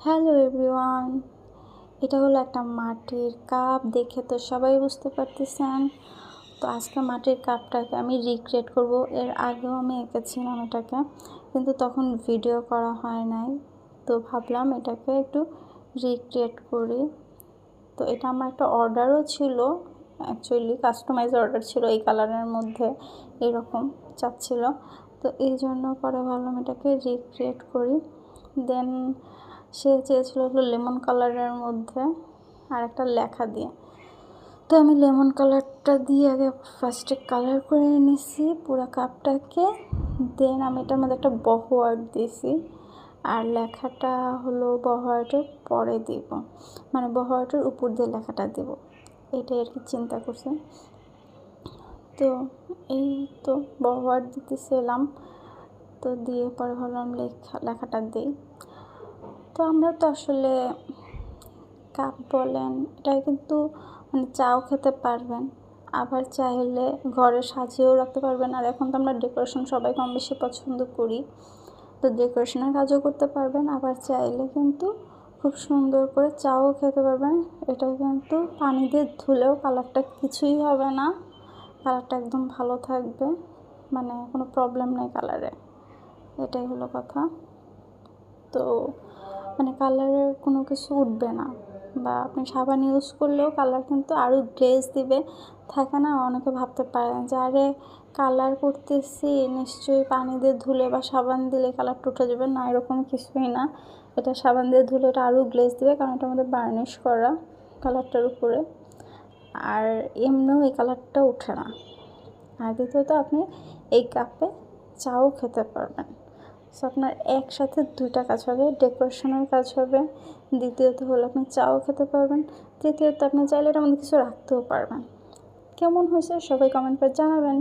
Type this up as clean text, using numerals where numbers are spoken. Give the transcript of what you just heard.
Hello everyone, এটা হলো একটা মাটির কাপ। দেখে তো সবাই বুঝতে পারতেছেন। তো আজকে মাটির কাপটাকে আমি রিক্রিয়েট করব। এর আগেও আমি এঁকেছিলাম এটাকে, কিন্তু তখন ভিডিও করা হয় নাই। তো ভাবলাম এটাকে একটু রিক্রিয়েট করি। তো এটা আমার একটা অর্ডারও ছিল, অ্যাকচুয়ালি কাস্টমাইজ অর্ডার ছিল, এই কালারের মধ্যে এরকম চাচ্ছিল। তো এই জন্য পরে ভাবলাম এটাকে রিক্রিয়েট করি। দেন সে চেয়েছিল হলো লেমন কালারের মধ্যে আর একটা লেখা দিয়ে। তো আমি লেমন কালারটা দিয়ে আগে ফার্স্টে কালার করে নিছি পুরো কাপটাকে। দেন আমি এটার মধ্যে একটা বহওয়ার্ড দিয়েছি, আর লেখাটা হলো বহওয়ার্ডের পরে দিব, মানে বহওয়ার্ডের উপর দিয়ে লেখাটা দেব, এটাই আর কি চিন্তা করছি। তো এই তো বহওয়ার্ড দিতেছিলাম, তো দিয়ে পরে ভাবলাম লেখাটা দিই। তো আমরা তো আসলে কাপ বলেন, এটা কিন্তু মানে চাও খেতে পারবেন, আবার চাইলে ঘরে সাজিয়েও রাখতে পারবেন। আর এখন তো আমরা ডেকোরেশন সবাই কম বেশি পছন্দ করি, তো ডেকোরেশনের কাজও করতে পারবেন, আবার চাইলে কিন্তু খুব সুন্দর করে চাও খেতে পারবেন। এটা কিন্তু পানি দিয়ে ধুলেও কালারটা কিছুই হবে না, কালারটা একদম ভালো থাকবে, মানে কোনো প্রবলেম নেই কালারে, এটাই হলো কথা। তো মানে কালারের কোনো কিছু উঠবে না, বা আপনি সাবান ইউজ করলেও কালার কিন্তু আরও গ্লেজ দিবে। থাকে না, অনেকে ভাবতে পারেন যে আরে কালার করতেছি নিশ্চয়ই পানি দিয়ে ধুলে বা সাবান দিলে কালারটা উঠে যাবে। না, এরকম কিছুই না। এটা সাবান দিয়ে ধুলে এটা আরও গ্লেজ দিবে, কারণ এটা আমাদের বার্নিশ করা কালারটার উপরে। আর এমনিও এই কালারটা উঠে না। আর দ্বিতীয়ত আপনি এই কাপে চাও খেতে পারবেন। সো আপনার একসাথে দুইটা কাজ হবে, ডেকোরেশনের কাজ হবে, দ্বিতীয়ত হলো আপনি চাও খেতে পারবেন, তৃতীয়ত আপনি চাইলে এটার মধ্যে কিছু রাখতেও পারবেন। কেমন হয়েছে সবাই কমেন্ট করে জানাবেন।